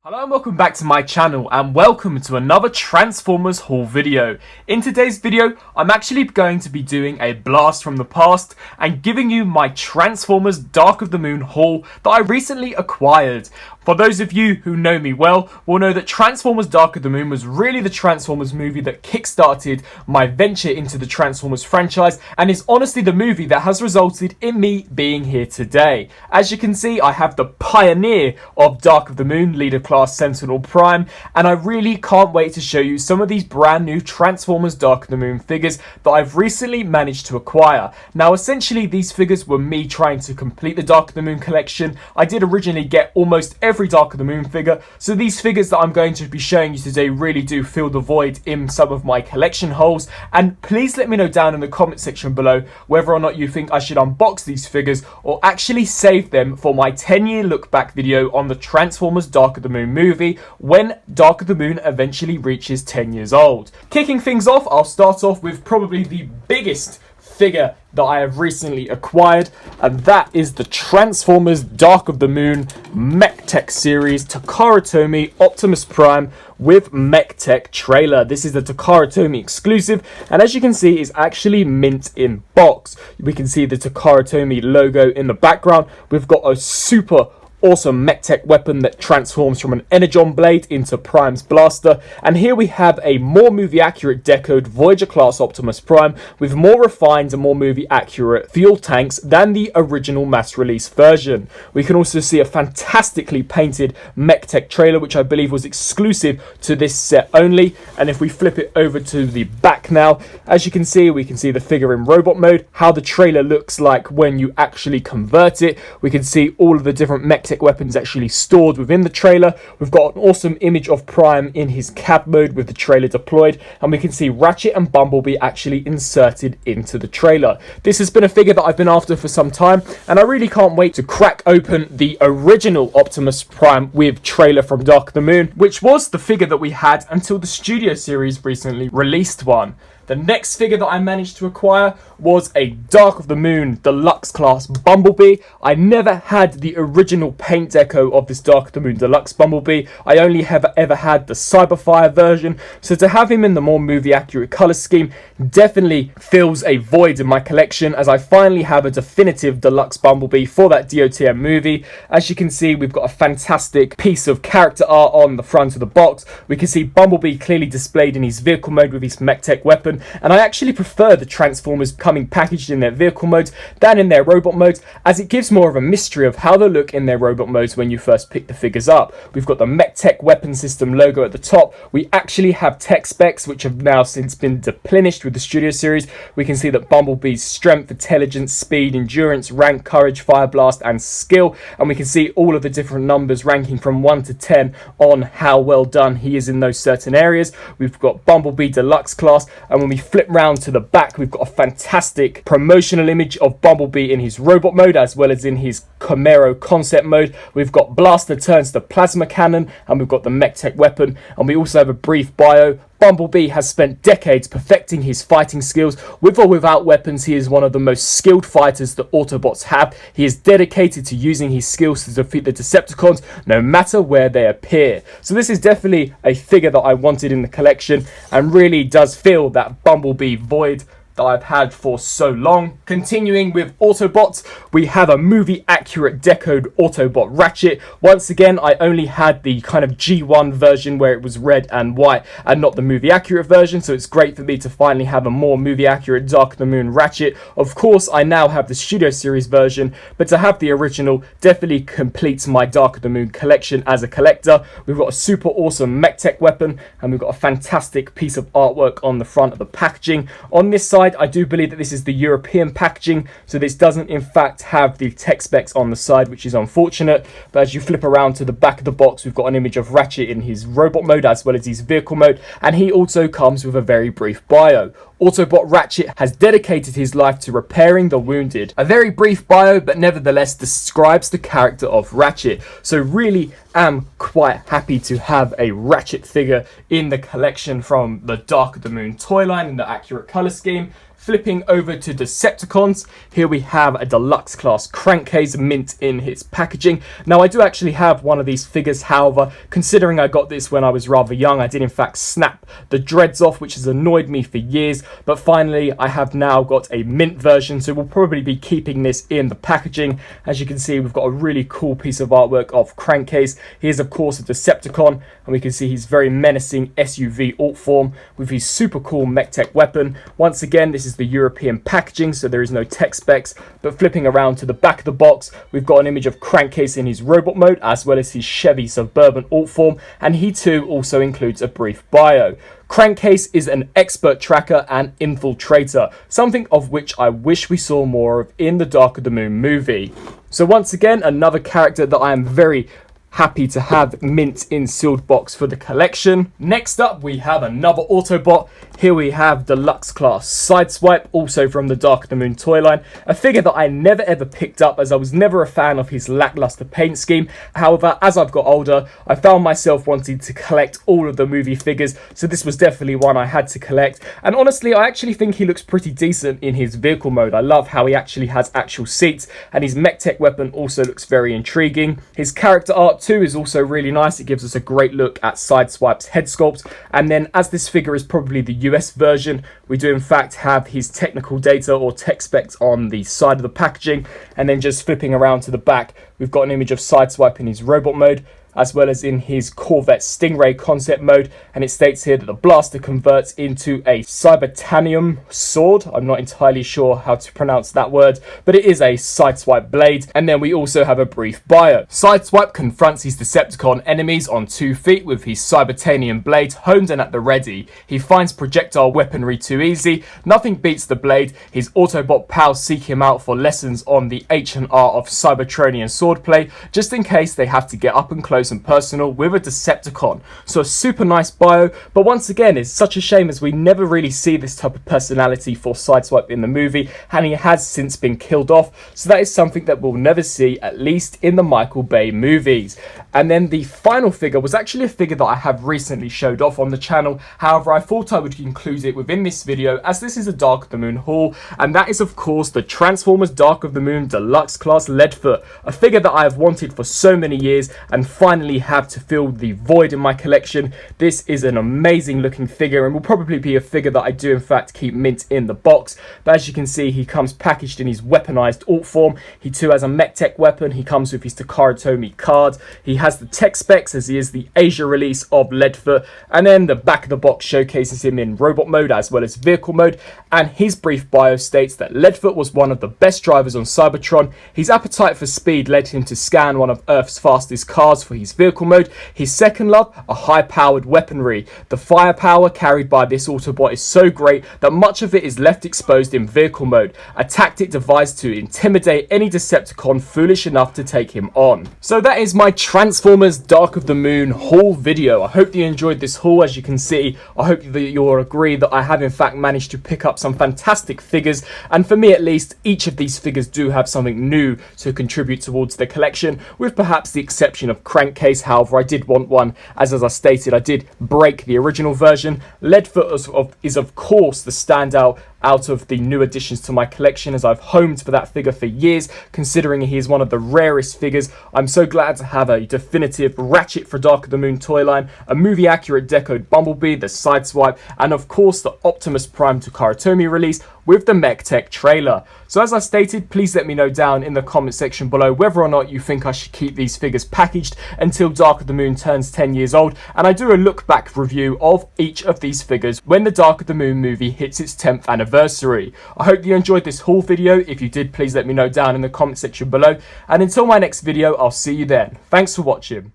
Hello and welcome back to my channel, and welcome to another Transformers haul video. In today's video, I'm actually going to be doing a blast from the past and giving you my Transformers Dark of the Moon haul that I recently acquired. For those of you who know me well, will know that Transformers Dark of the Moon was really the Transformers movie that kickstarted my venture into the Transformers franchise, and is honestly the movie that has resulted in me being here today. As you can see, I have the pioneer of Dark of the Moon, Leader Class Sentinel Prime, and I really can't wait to show you some of these brand new Transformers Dark of the Moon figures that I've recently managed to acquire. Now essentially these figures were me trying to complete the Dark of the Moon collection. I did originally get almost every Dark of the Moon figure, so these figures that I'm going to be showing you today really do fill the void in some of my collection holes. And please let me know down in the comment section below whether or not you think I should unbox these figures or actually save them for my 10-year look back video on the Transformers Dark of the Moon movie when Dark of the Moon eventually reaches 10 years old. Kicking things off, I'll start off with probably the biggest figure that I have recently acquired, and that is the Transformers Dark of the Moon Mech Tech series Takara Tomy Optimus Prime with Mech Tech trailer. This is the Takara Tomy exclusive, and as you can see, is actually mint in box. We can see the Takara Tomy logo in the background. We've got a super awesome mech tech weapon that transforms from an energon blade into Prime's blaster, and here we have a more movie accurate decoed Voyager class Optimus Prime with more refined and more movie accurate fuel tanks than the original mass release version. We can also see a fantastically painted mech tech trailer, which I believe was exclusive to this set only. And if we flip it over to the back now, as you can see, we can see the figure in robot mode, how the trailer looks like when you actually convert it. We can see all of the different mech tech weapons actually stored within the trailer. We've got an awesome image of Prime in his cab mode with the trailer deployed, and we can see Ratchet and Bumblebee actually inserted into the trailer. This has been a figure that I've been after for some time, and I really can't wait to crack open the original Optimus Prime with trailer from Dark of the Moon, which was the figure that we had until the Studio Series recently released one. The next figure that I managed to acquire was a Dark of the Moon Deluxe Class Bumblebee. I never had the original paint deco of this Dark of the Moon Deluxe Bumblebee. I only have ever had the Cyberfire version, so to have him in the more movie accurate colour scheme definitely fills a void in my collection, as I finally have a definitive Deluxe Bumblebee for that DOTM movie. As you can see, we've got a fantastic piece of character art on the front of the box. We can see Bumblebee clearly displayed in his vehicle mode with his mech tech weapon, and I actually prefer the Transformers coming packaged in their vehicle modes than in their robot modes, as it gives more of a mystery of how they look in their robot modes when you first pick the figures up. We've got the Mech Tech weapon system logo at the top. We actually have tech specs which have now since been deplenished with the Studio Series. We can see that Bumblebee's strength, intelligence, speed, endurance, rank, courage, fire blast and skill, and we can see all of the different numbers ranking from 1 to 10 on how well done he is in those certain areas. We've got Bumblebee Deluxe Class, and when we flip round to the back, we've got a fantastic promotional image of Bumblebee in his robot mode as well as in his Camaro concept mode. We've got blaster turns to plasma cannon, and we've got the mech tech weapon, and we also have a brief bio. Bumblebee has spent decades perfecting his fighting skills. With or without weapons, he is one of the most skilled fighters that Autobots have. He is dedicated to using his skills to defeat the Decepticons, no matter where they appear. So this is definitely a figure that I wanted in the collection, and really does fill that Bumblebee void that I've had for so long. Continuing with Autobots, we have a movie accurate decoed Autobot Ratchet. Once again, I only had the kind of G1 version where it was red and white and not the movie accurate version, so it's great for me to finally have a more movie accurate Dark of the Moon Ratchet. Of course, I now have the Studio Series version, but to have the original definitely completes my Dark of the Moon collection as a collector. We've got a super awesome mech tech weapon, and we've got a fantastic piece of artwork on the front of the packaging. On this side, I do believe that this is the European packaging, so this doesn't in fact have the tech specs on the side, which is unfortunate. But as you flip around to the back of the box, we've got an image of Ratchet in his robot mode as well as his vehicle mode, and he also comes with a very brief bio. Autobot Ratchet has dedicated his life to repairing the wounded. A very brief bio, but nevertheless describes the character of Ratchet. So really am quite happy to have a Ratchet figure in the collection from the Dark of the Moon toy line in the accurate color scheme. Flipping over to Decepticons, here we have a deluxe class Crankcase mint in its packaging. Now I do actually have one of these figures, however, considering I got this when I was rather young, I did in fact snap the dreads off, which has annoyed me for years, but finally I have now got a mint version, so we'll probably be keeping this in the packaging. As you can see, we've got a really cool piece of artwork of Crankcase. He is of course a Decepticon, and we can see he's very menacing SUV alt form with his super cool mech tech weapon. Once again, this is the European packaging, so there is no tech specs, but flipping around to the back of the box, we've got an image of Crankcase in his robot mode as well as his Chevy Suburban alt form, and he too also includes a brief bio. Crankcase is an expert tracker and infiltrator, something of which I wish we saw more of in the Dark of the Moon movie. So once again, another character that I am very happy to have mint in sealed box for the collection. Next up, we have another Autobot. Here we have deluxe class Sideswipe, also from the Dark of the Moon toy line. A figure that I never ever picked up as I was never a fan of his lackluster paint scheme. However, as I've got older, I found myself wanting to collect all of the movie figures, so this was definitely one I had to collect. And honestly, I actually think he looks pretty decent in his vehicle mode. I love how he actually has actual seats, and his mech tech weapon also looks very intriguing. His character art too is also really nice. It gives us a great look at Sideswipe's head sculpt, and then as this figure is probably the US version, we do in fact have his technical data or tech specs on the side of the packaging, and then just flipping around to the back, we've got an image of Sideswipe in his robot mode as well as in his Corvette Stingray concept mode, and it states here that the blaster converts into a Cybertanium sword. I'm not entirely sure how to pronounce that word, but it is a Sideswipe blade. And then we also have a brief bio. Sideswipe confronts his Decepticon enemies on 2 feet with his Cybertanium blade honed and at the ready. He finds projectile weaponry too easy, nothing beats the blade. His Autobot pals seek him out for lessons on the H&R of Cybertronian swordplay, just in case they have to get up and close and personal with a Decepticon. So a super nice bio, but once again, it's such a shame as we never really see this type of personality for Sideswipe in the movie, and he has since been killed off, so that is something that we'll never see, at least in the Michael Bay movies. And then the final figure was actually a figure that I have recently showed off on the channel. However, I thought I would include it within this video as this is a Dark of the Moon haul, and that is of course the Transformers Dark of the Moon Deluxe Class Leadfoot, a figure that I have wanted for so many years and finally have to fill the void in my collection. This is an amazing looking figure and will probably be a figure that I do in fact keep mint in the box, but as you can see, he comes packaged in his weaponized alt form. He too has a mech tech weapon. He comes with his Takara Tomy card. He has the tech specs as he is the Asia release of Leadfoot, and then the back of the box showcases him in robot mode as well as vehicle mode, and his brief bio states that Leadfoot was one of the best drivers on Cybertron. His appetite for speed led him to scan one of Earth's fastest cars for his vehicle mode. His second love, a high-powered weaponry. The firepower carried by this Autobot is so great that much of it is left exposed in vehicle mode, a tactic devised to intimidate any Decepticon foolish enough to take him on. So that is my Transformers Dark of the Moon haul video. I hope that you enjoyed this haul. As you can see, I hope that you'll agree that I have in fact managed to pick up some fantastic figures, and for me at least, each of these figures do have something new to contribute towards the collection, with perhaps the exception of Crankcase. However, I did want one, as I stated, I did break the original version. Leadfoot is of course the standout out of the new additions to my collection, as I've homed for that figure for years, considering he is one of the rarest figures. I'm so glad to have a definitive Ratchet for Dark of the Moon toy line, a movie accurate decoed Bumblebee, the Sideswipe, and of course the Optimus Prime Takara Tomy release with the mech tech trailer. So as I stated, please let me know down in the comment section below whether or not you think I should keep these figures packaged until Dark of the Moon turns 10 years old, and I do a look back review of each of these figures when the Dark of the Moon movie hits its 10th anniversary. I hope you enjoyed this haul video. If you did, please let me know down in the comment section below, and until my next video, I'll see you then. Thanks for watching.